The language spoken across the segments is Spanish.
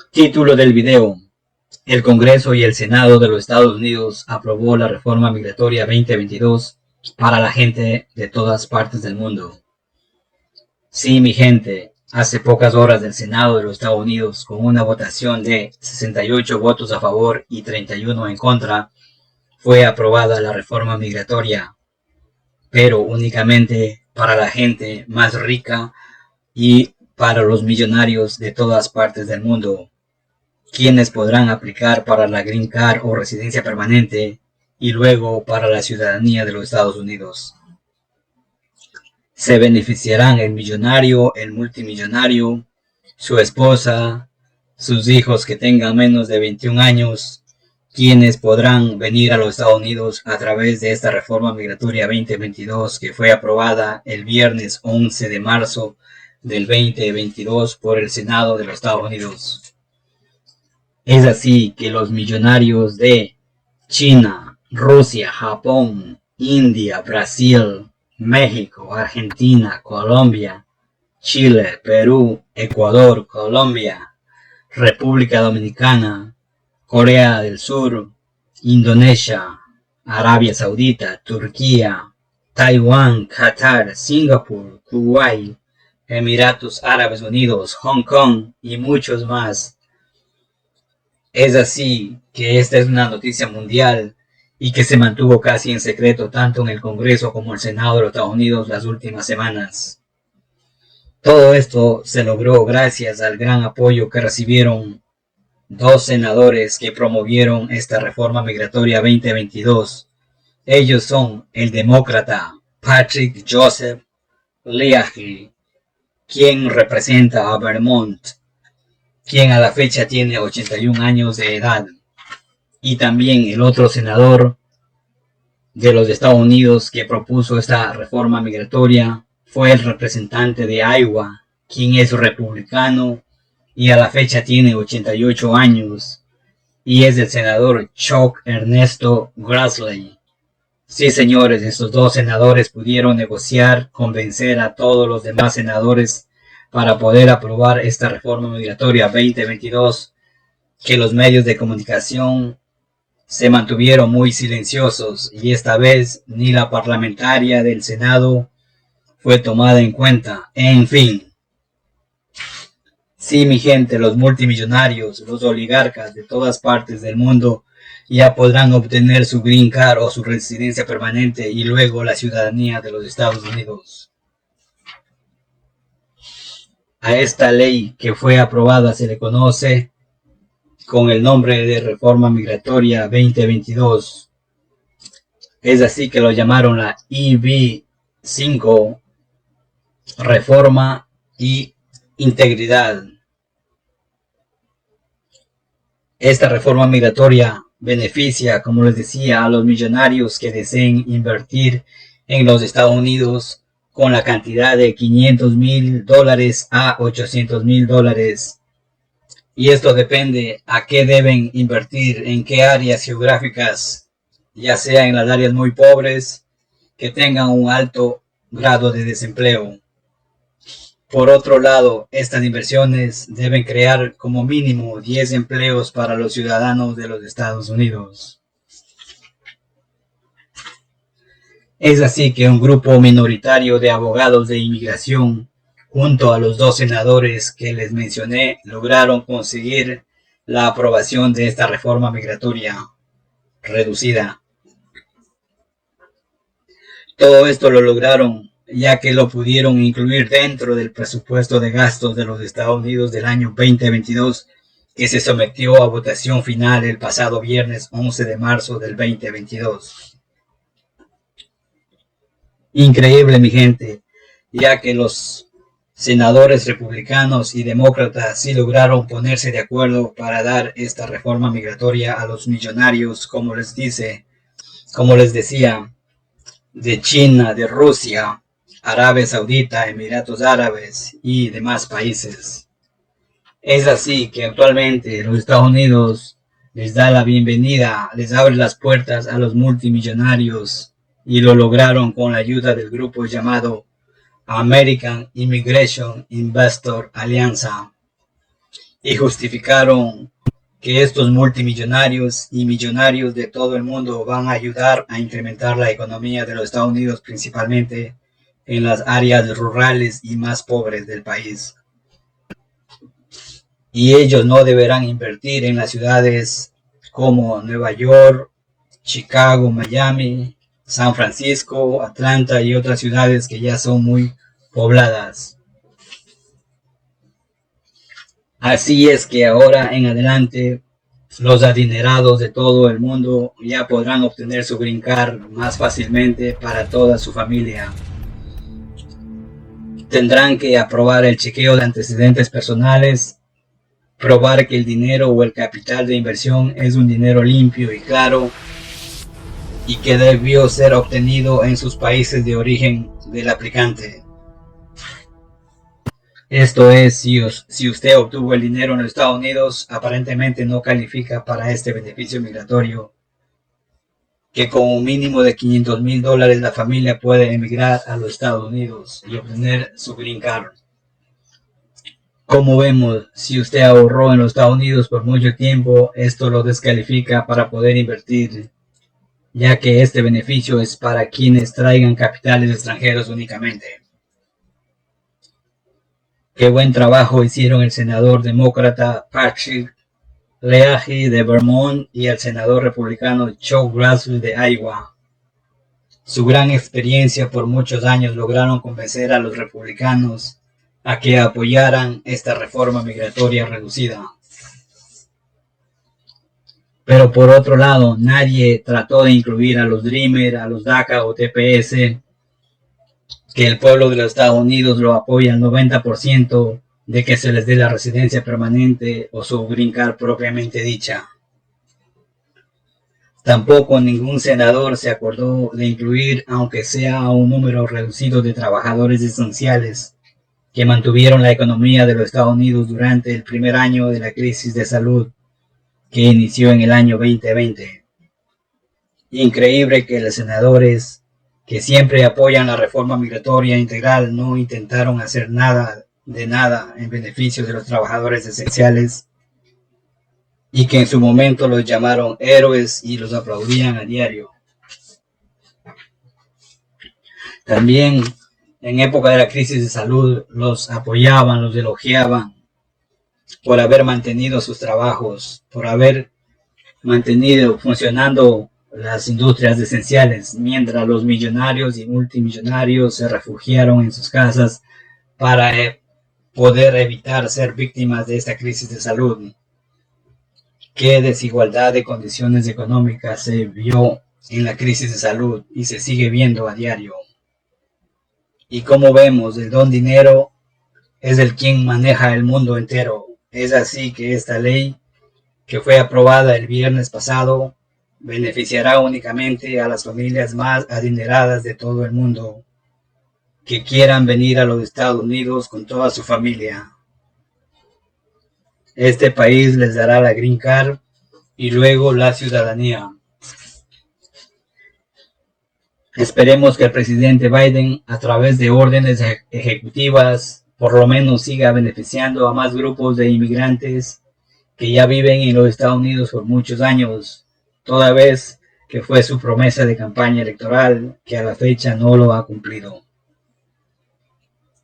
Título del video: el Congreso y el Senado de los Estados Unidos aprobó la reforma migratoria 2022 para la gente de todas partes del mundo. Sí, mi gente, hace pocas horas el Senado de los Estados Unidos, con una votación de 68 votos a favor y 31 en contra, fue aprobada la reforma migratoria, pero únicamente para la gente más rica y para los millonarios de todas partes del mundo, quienes podrán aplicar para la Green Card o residencia permanente y luego para la ciudadanía de los Estados Unidos. Se beneficiarán el millonario, el multimillonario, su esposa, sus hijos que tengan menos de 21 años, quienes podrán venir a los Estados Unidos a través de esta reforma migratoria 2022 que fue aprobada el viernes 11 de marzo del 2022 por el Senado de los Estados Unidos. Es así que los millonarios de China, Rusia, Japón, India, Brasil, México, Argentina, Colombia, Chile, Perú, Ecuador, Colombia, República Dominicana, Corea del Sur, Indonesia, Arabia Saudita, Turquía, Taiwán, Qatar, Singapur, Kuwait, Emiratos Árabes Unidos, Hong Kong y muchos más. Es así que esta es una noticia mundial y que se mantuvo casi en secreto tanto en el Congreso como en el Senado de los Estados Unidos las últimas semanas. Todo esto se logró gracias al gran apoyo que recibieron dos senadores que promovieron esta reforma migratoria 2022. Ellos son el demócrata Patrick Joseph Leahy, quien representa a Vermont, quien a la fecha tiene 81 años de edad, y también el otro senador de los Estados Unidos que propuso esta reforma migratoria fue el representante de Iowa, quien es republicano y a la fecha tiene 88 años, y es el senador Chuck Ernesto Grassley. Sí, señores, estos dos senadores pudieron negociar, convencer a todos los demás senadores para poder aprobar esta reforma migratoria 2022, que los medios de comunicación se mantuvieron muy silenciosos y esta vez ni la parlamentaria del Senado fue tomada en cuenta. En fin, sí, mi gente, los multimillonarios, los oligarcas de todas partes del mundo ya podrán obtener su Green Card o su residencia permanente y luego la ciudadanía de los Estados Unidos. A esta ley que fue aprobada se le conoce con el nombre de Reforma Migratoria 2022. Es así que lo llamaron la EB5, Reforma y Integridad. Esta reforma migratoria beneficia, como les decía, a los millonarios que deseen invertir en los Estados Unidos con la cantidad de $500,000 a $800,000. Y esto depende a qué deben invertir, en qué áreas geográficas, ya sea en las áreas muy pobres, que tengan un alto grado de desempleo. Por otro lado, estas inversiones deben crear como mínimo 10 empleos para los ciudadanos de los Estados Unidos. Es así que un grupo minoritario de abogados de inmigración, junto a los dos senadores que les mencioné, lograron conseguir la aprobación de esta reforma migratoria reducida. Todo esto lo lograron ya que lo pudieron incluir dentro del presupuesto de gastos de los Estados Unidos del año 2022, que se sometió a votación final el pasado viernes 11 de marzo del 2022. Increíble, mi gente, ya que los senadores republicanos y demócratas sí lograron ponerse de acuerdo para dar esta reforma migratoria a los millonarios, como les decía, de China, de Rusia, Arabia Saudita, Emiratos Árabes y demás países. Es así que actualmente los Estados Unidos les da la bienvenida, les abre las puertas a los multimillonarios y lo lograron con la ayuda del grupo llamado American Immigration Investor Alianza. y justificaron que estos multimillonarios y millonarios de todo el mundo van a ayudar a incrementar la economía de los Estados Unidos, principalmente en las áreas rurales y más pobres del país. Y ellos no deberán invertir en las ciudades como Nueva York, Chicago, Miami, San Francisco, Atlanta y otras ciudades que ya son muy pobladas. Así es que ahora en adelante los adinerados de todo el mundo ya podrán obtener su green card más fácilmente para toda su familia. Tendrán que aprobar el chequeo de antecedentes personales, probar que el dinero o el capital de inversión es un dinero limpio y claro y que debió ser obtenido en sus países de origen del aplicante. Esto es, si usted obtuvo el dinero en los Estados Unidos, aparentemente no califica para este beneficio migratorio, que con un mínimo de $500,000 la familia puede emigrar a los Estados Unidos y obtener su green card. Como vemos, si usted ahorró en los Estados Unidos por mucho tiempo, esto lo descalifica para poder invertir, ya que este beneficio es para quienes traigan capitales extranjeros únicamente. Qué buen trabajo hicieron el senador demócrata Patrick Leahy de Vermont y el senador republicano Chuck Grassley de Iowa. Su gran experiencia por muchos años lograron convencer a los republicanos a que apoyaran esta reforma migratoria reducida. Pero por otro lado, nadie trató de incluir a los Dreamer, a los DACA o TPS, que el pueblo de los Estados Unidos lo apoya al 90% de que se les dé la residencia permanente o su green card propiamente dicha. Tampoco ningún senador se acordó de incluir, aunque sea a un número reducido de trabajadores esenciales que mantuvieron la economía de los Estados Unidos durante el primer año de la crisis de salud que inició en el año 2020. Increíble que los senadores que siempre apoyan la reforma migratoria integral no intentaron hacer nada en beneficio de los trabajadores esenciales y que en su momento los llamaron héroes y los aplaudían a diario. También en época de la crisis de salud los apoyaban, los elogiaban por haber mantenido sus trabajos, por haber mantenido funcionando las industrias esenciales, mientras los millonarios y multimillonarios se refugiaron en sus casas para poder evitar ser víctimas de esta crisis de salud. Qué desigualdad de condiciones económicas se vio en la crisis de salud y se sigue viendo a diario. Y como vemos, el don dinero es el quien maneja el mundo entero. Es así que esta ley, que fue aprobada el viernes pasado, beneficiará únicamente a las familias más adineradas de todo el mundo que quieran venir a los Estados Unidos con toda su familia. Este país les dará la green card y luego la ciudadanía. Esperemos que el presidente Biden, a través de órdenes ejecutivas, por lo menos siga beneficiando a más grupos de inmigrantes que ya viven en los Estados Unidos por muchos años, toda vez que fue su promesa de campaña electoral que a la fecha no lo ha cumplido.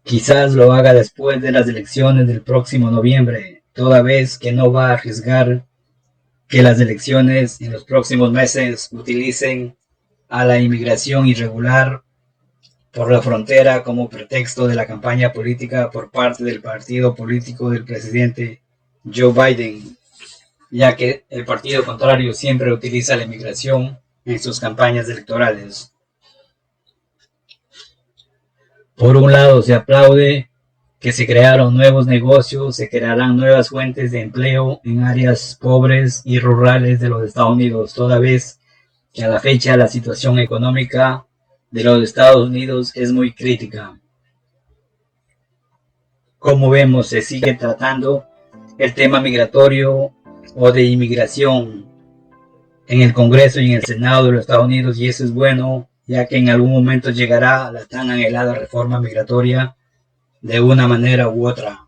Quizás lo haga después de las elecciones del próximo noviembre, toda vez que no va a arriesgar que las elecciones en los próximos meses utilicen a la inmigración irregular por la frontera como pretexto de la campaña política por parte del partido político del presidente Joe Biden, ya que el partido contrario siempre utiliza la inmigración en sus campañas electorales. Por un lado, se aplaude que se crearon nuevos negocios, se crearán nuevas fuentes de empleo en áreas pobres y rurales de los Estados Unidos, toda vez que a la fecha la situación económica de los Estados Unidos es muy crítica. Como vemos, se sigue tratando el tema migratorio o de inmigración en el Congreso y en el Senado de los Estados Unidos, y eso es bueno, ya que en algún momento llegará la tan anhelada reforma migratoria de una manera u otra.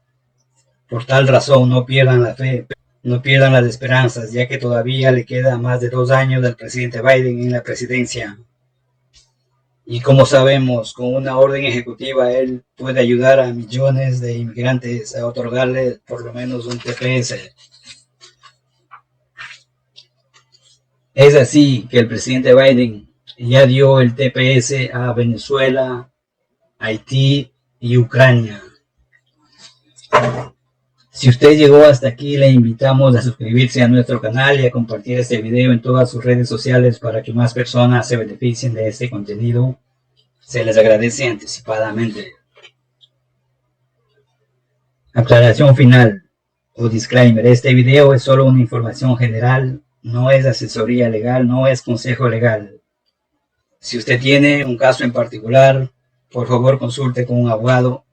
Por tal razón, no pierdan la fe, no pierdan las esperanzas, ya que todavía le queda más de 2 años al presidente Biden en la presidencia. Y como sabemos, con una orden ejecutiva, él puede ayudar a millones de inmigrantes a otorgarle por lo menos un TPS. Es así que el presidente Biden ya dio el TPS a Venezuela, Haití y Ucrania. Si usted llegó hasta aquí, le invitamos a suscribirse a nuestro canal y a compartir este video en todas sus redes sociales para que más personas se beneficien de este contenido. Se les agradece anticipadamente. Aclaración final o disclaimer. Este video es solo una información general, no es asesoría legal, no es consejo legal. Si usted tiene un caso en particular, por favor consulte con un abogado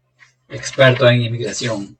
experto en inmigración.